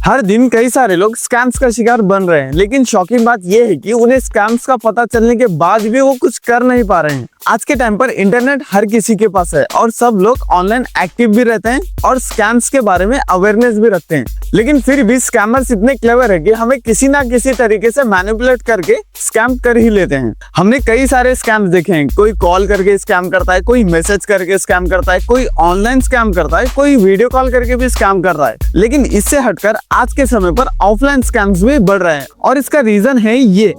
हर दिन कई सारे लोग स्कैम्स का शिकार बन रहे हैं, लेकिन शॉकिंग बात यह है कि उन्हें स्कैम्स का पता चलने के बाद भी वो कुछ कर नहीं पा रहे हैं। आज के टाइम पर इंटरनेट हर किसी के पास है और सब लोग ऑनलाइन एक्टिव भी रहते हैं और स्कैम्स के बारे में अवेयरनेस भी रखते हैं, लेकिन फिर भी स्कैमर्स इतने क्लेवर है कि हमें किसी ना किसी तरीके से मैनिपुलेट करके स्कैम कर ही लेते हैं। हमने कई सारे स्कैम्स देखे हैं। कोई कॉल करके स्कैम करता है, कोई मैसेज करके स्कैम करता है, कोई ऑनलाइन स्कैम करता है, कोई वीडियो कॉल करके भी स्कैम कर रहा है। लेकिन इससे हटकर आज के समय पर ऑफलाइन स्कैम्स भी बढ़ रहे हैं और इसका रीजन है ये।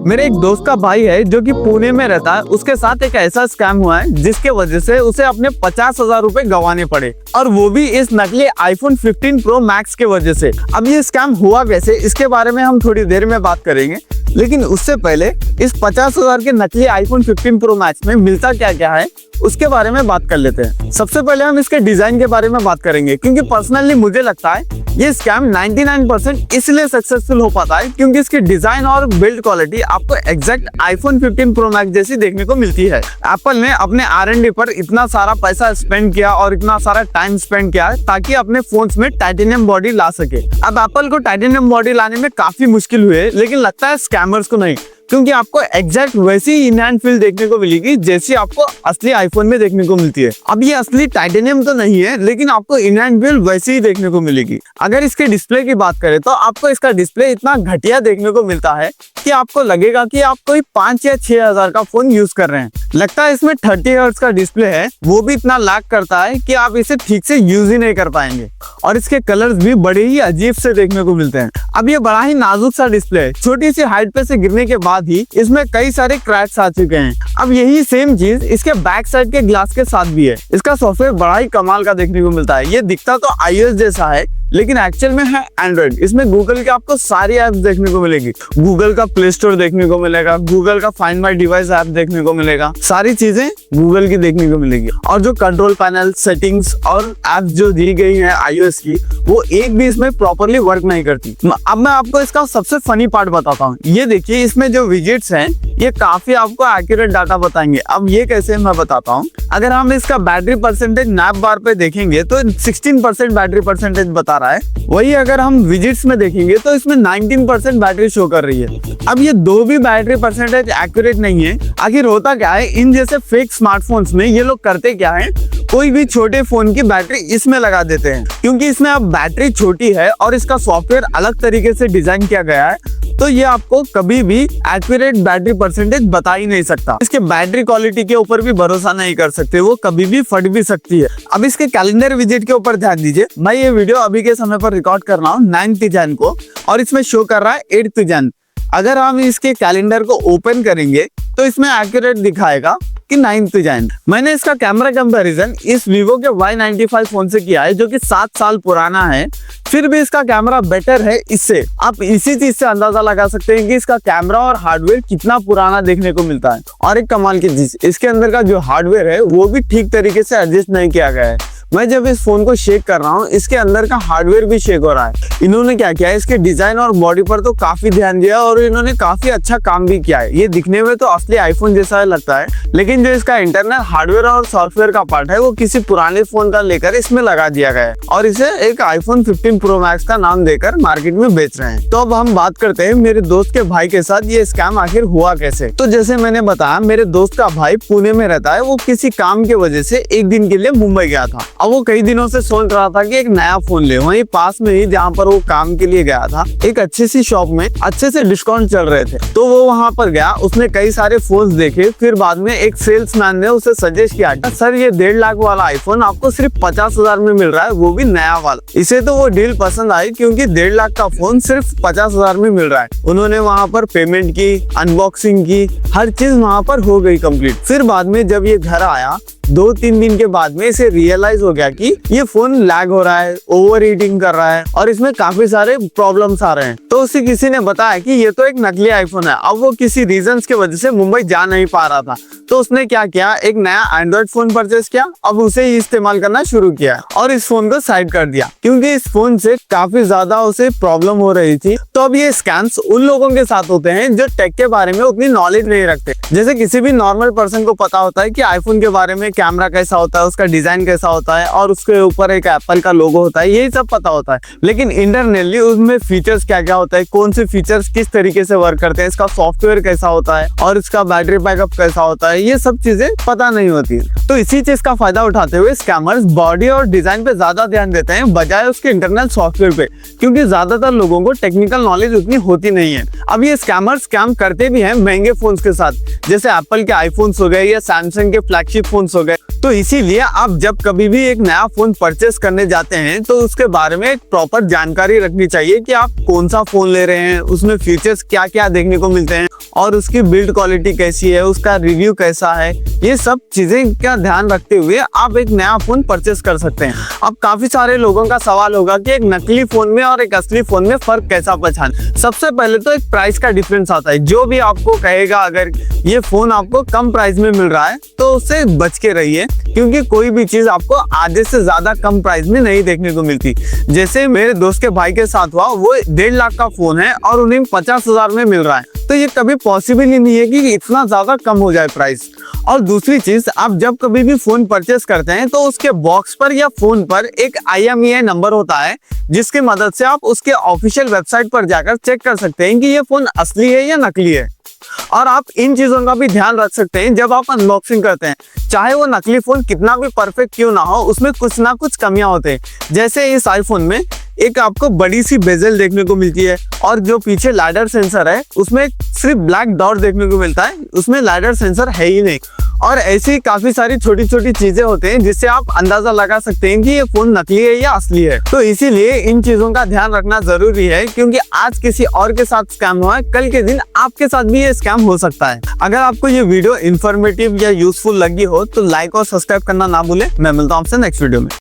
मेरे एक दोस्त का भाई है जो कि पुणे में रहता है। उसके साथ एक ऐसा स्कैम हुआ है जिसके वजह से उसे अपने 50,000 रुपए गंवाने पड़े, और वो भी इस नकली iPhone 15 Pro Max के वजह से। अब ये स्कैम हुआ कैसे, इसके बारे में हम थोड़ी देर में बात करेंगे, लेकिन उससे पहले इस 50,000 के नकली iPhone 15 Pro Max में मिलता क्या क्या है उसके बारे में बात कर लेते हैं। सबसे पहले हम इसके डिजाइन के बारे में बात करेंगे, क्योंकि पर्सनली मुझे लगता है ये स्कैम 99% इसलिए सक्सेसफुल हो पाता है क्योंकि इसकी डिजाइन और बिल्ड क्वालिटी आपको एग्जैक्ट iPhone 15 Pro Max जैसी देखने को मिलती है। एप्पल ने अपने R&D पर इतना सारा पैसा स्पेंड किया और इतना सारा टाइम स्पेंड किया ताकि अपने फोन्स में टाइटेनियम बॉडी ला सके। अब एप्पल को टाइटेनियम बॉडी लाने में काफी मुश्किल हुई है, लेकिन लगता है स्कैमर्स को नहीं, क्योंकि आपको एग्जैक्ट वैसी इनहैंड फील देखने को मिलेगी जैसी आपको असली आईफोन में देखने को मिलती है। अब ये असली टाइटेनियम तो नहीं है, लेकिन आपको इनहैंड फील वैसी ही देखने को मिलेगी। अगर इसके डिस्प्ले की बात करें तो आपको इसका डिस्प्ले इतना घटिया देखने को मिलता है कि आपको लगेगा कि आप कोई 5 या 6 हजार का फोन यूज कर रहे हैं। लगता है इसमें 30 हर्ट्ज का डिस्प्ले है, वो भी इतना लैग करता है कि आप इसे ठीक से यूज ही नहीं कर पाएंगे, और इसके कलर्स भी बड़े ही अजीब से देखने को मिलते हैं। अब ये बड़ा ही नाजुक सा डिस्प्ले है, छोटी सी हाइट पे से गिरने के बाद ही इसमें कई सारे क्रैक्स आ चुके हैं। अब यही सेम चीज इसके बैक साइड के ग्लास के साथ भी है। इसका सॉफ्टवेयर बड़ा ही कमाल का देखने को मिलता है। ये दिखता तो iOS जैसा है, लेकिन एक्चुअल में है एंड्रॉइड। इसमें गूगल के आपको सारी ऐप्स देखने को मिलेगी। गूगल का प्ले स्टोर देखने को मिलेगा, गूगल का फाइंड माय डिवाइस ऐप देखने को मिलेगा, सारी चीजें गूगल की देखने को मिलेगी। और जो कंट्रोल पैनल, सेटिंग्स और ऐप्स जो दी गई है iOS की, वो एक भी इसमें प्रॉपरली वर्क नहीं करती। अब मैं आपको इसका सबसे फनी पार्ट बताता हूँ। ये देखिए, इसमें जो विजेट्स हैं ये काफी आपको एक्यूरेट डाटा बताएंगे। अब ये कैसे मैं बताता हूँ। अगर हम इसका बैटरी परसेंटेज नैप बार पे देखेंगे तो 16% बैटरी परसेंटेज बता रहा है। वही अगर हम विजिट्स में देखेंगे तो इसमें 19% बैटरी शो कर रही है। अब ये दो भी बैटरी परसेंटेज एक्यूरेट नहीं है। आखिर होता क्या है, इन जैसे फेक स्मार्टफोन्स में ये लोग करते क्या है, कोई भी छोटे फोन की बैटरी इसमें लगा देते हैं। क्योंकि इसमें अब बैटरी छोटी है और इसका सॉफ्टवेयर अलग तरीके से डिजाइन किया गया है, तो ये आपको कभी भी एक्यूरेट बैटरी परसेंटेज बता ही नहीं सकता। इसके बैटरी क्वालिटी के ऊपर भी भरोसा नहीं कर सकते, वो कभी भी फट भी सकती है। अब इसके कैलेंडर विजिट के ऊपर ध्यान दीजिए। मैं ये वीडियो अभी के समय पर रिकॉर्ड कर रहा हूँ 9th जैन को, और इसमें शो कर रहा है 8th जैन। अगर हम इसके कैलेंडर को ओपन करेंगे तो इसमें एक्यूरेट दिखाएगा कि 9th जैन। मैंने इसका कैमरा कंपैरिजन इस वीवो के Y95 फोन से किया है, जो कि 7 साल पुराना है। फिर भी इसका कैमरा बेटर है इससे। आप इसी चीज से अंदाजा लगा सकते हैं कि इसका कैमरा और हार्डवेयर कितना पुराना देखने को मिलता है। और एक कमाल की चीज, इसके अंदर का जो हार्डवेयर है वो भी ठीक तरीके से एडजस्ट नहीं किया गया है। मैं जब इस फोन को शेक कर रहा हूँ, इसके अंदर का हार्डवेयर भी शेक हो रहा है। इन्होंने क्या किया है, इसके डिजाइन और बॉडी पर तो काफी ध्यान दिया और इन्होंने काफी अच्छा काम भी किया है। ये दिखने में तो असली आईफोन जैसा लगता है, लेकिन जो इसका इंटरनल हार्डवेयर और सॉफ्टवेयर का पार्ट है वो किसी पुराने फोन का लेकर इसमें लगा दिया गया है और इसे एक iPhone 15 Pro Max का नाम देकर मार्केट में बेच रहे हैं। तो अब हम बात करते हैं मेरे दोस्त के भाई के साथ ये स्कैम आखिर हुआ कैसे। तो जैसे मैंने बताया, मेरे दोस्त का भाई पुणे में रहता है। वो किसी काम की वजह से एक दिन के लिए मुंबई गया था। अब वो कई दिनों से सोच रहा था कि एक नया फोन ले। वहीं पास में ही जहाँ पर वो काम के लिए गया था, एक अच्छी सी शॉप में अच्छे से डिस्काउंट चल रहे थे, तो वो वहाँ पर गया। उसने कई सारे फोन्स देखे। फिर बाद में एक सेल्समैन ने उसे सजेस्ट किया, सर ये 1.5 लाख वाला आईफोन आपको सिर्फ 50,000 में मिल रहा है, वो भी नया वाला। इसे तो वो डील पसंद आई, क्योंकि 1.5 लाख का फोन सिर्फ 50,000 में मिल रहा है। उन्होंने वहाँ पर पेमेंट की, अनबॉक्सिंग की, हर चीज वहाँ पर हो गई कंप्लीट। फिर बाद में जब ये घर आया, 2-3 दिन के बाद में इसे रियलाइज हो गया कि ये फोन लैग हो रहा है, ओवर हीटिंग कर रहा है और इसमें काफी सारे प्रॉब्लम्स आ रहे हैं। तो उसे किसी ने बताया कि ये तो एक नकली आईफोन है। अब वो किसी रीजंस की वजह से मुंबई जा नहीं पा रहा था, तो उसने क्या किया, एक नया एंड्रॉइड फोन परचेस किया। अब उसे ही इस्तेमाल करना शुरू किया और इस फोन को साइड कर दिया क्योंकि इस फोन से काफी ज्यादा उसे प्रॉब्लम हो रही थी। तो अब ये स्कैम्स उन लोगों के साथ होते हैं जो टेक के बारे में उतनी नॉलेज नहीं रखते। जैसे किसी भी नॉर्मल पर्सन को पता होता है कि आईफोन के बारे में कैमरा कैसा होता है, उसका डिजाइन कैसा होता है और उसके ऊपर एक एप्पल का लोगो होता है, यही सब पता होता है। लेकिन इंटरनली उसमें फीचर्स क्या क्या होता है, कौन से फीचर्स किस तरीके से वर्क करते हैं, इसका सॉफ्टवेयर कैसा होता है और इसका बैटरी बैकअप कैसा होता है, ये सब चीजें पता नहीं होती। तो इसी चीज का फायदा उठाते हुए स्कैमर्स बॉडी और डिजाइन पे ज्यादा ध्यान देते हैं बजाय उसके इंटरनल सॉफ्टवेयर पे, क्योंकि ज्यादातर लोगों को टेक्निकल नॉलेज उतनी होती नहीं है। अब ये स्कैमर्स स्कैम करते भी हैं महंगे फोन्स के साथ, जैसे एप्पल के आईफोन्स हो गए या सैमसंग के फ्लैगशिप फोन्स हो गए। तो इसीलिए आप जब कभी भी एक नया फोन परचेस करने जाते हैं तो उसके बारे में एक प्रॉपर जानकारी रखनी चाहिए कि आप कौन सा फोन ले रहे हैं, उसमें फीचर्स क्या क्या देखने को मिलते हैं और उसकी बिल्ड क्वालिटी कैसी है, उसका रिव्यू कैसा है। ये सब चीजें का ध्यान रखते हुए आप एक नया फोन परचेस कर सकते हैं। अब काफी सारे लोगों का सवाल होगा कि एक नकली फोन में और एक असली फोन में फर्क कैसा पहचाने। सबसे पहले तो एक प्राइस का डिफरेंस आता है। जो भी आपको कहेगा अगर ये फोन आपको कम प्राइस में मिल रहा है तो उससे बच के रहिए, क्योंकि कोई भी चीज आपको आधे से ज्यादा कम प्राइस में नहीं देखने को मिलती। जैसे मेरे दोस्त के भाई के साथ हुआ, वो 1.5 लाख का फोन है और उन्हें 50,000 में मिल रहा है। तो ये कभी पॉसिबल ही नहीं है कि इतना ज्यादा कम हो जाए प्राइस। और दूसरी चीज, आप जब कभी भी फोन परचेस करते हैं तो उसके बॉक्स पर या फोन पर एक IMEI नंबर होता है, जिसकी मदद से आप उसके ऑफिशियल वेबसाइट पर जाकर चेक कर सकते हैं कि ये फोन असली है या नकली है। और आप इन चीजों का भी ध्यान रख सकते हैं जब आप अनबॉक्सिंग करते हैं। चाहे वो नकली फोन कितना भी परफेक्ट क्यों ना हो, उसमें कुछ ना कुछ कमियां होते हैं। जैसे इस आईफोन में एक आपको बड़ी सी बेजल देखने को मिलती है और जो पीछे लाइडर सेंसर है उसमें सिर्फ ब्लैक डॉट देखने को मिलता है, उसमें लाइडर सेंसर है ही नहीं। और ऐसी काफी सारी छोटी छोटी चीजें होते हैं जिससे आप अंदाजा लगा सकते हैं कि ये फोन नकली है या असली है। तो इसीलिए इन चीजों का ध्यान रखना जरूरी है, क्योंकि आज किसी और के साथ स्कैम हुआ है, कल के दिन आपके साथ भी ये स्कैम हो सकता है। अगर आपको ये वीडियो इन्फॉर्मेटिव या यूजफुल लगी हो तो लाइक और सब्सक्राइब करना ना भूले। मैं मिलता हूं आपसे नेक्स्ट वीडियो में।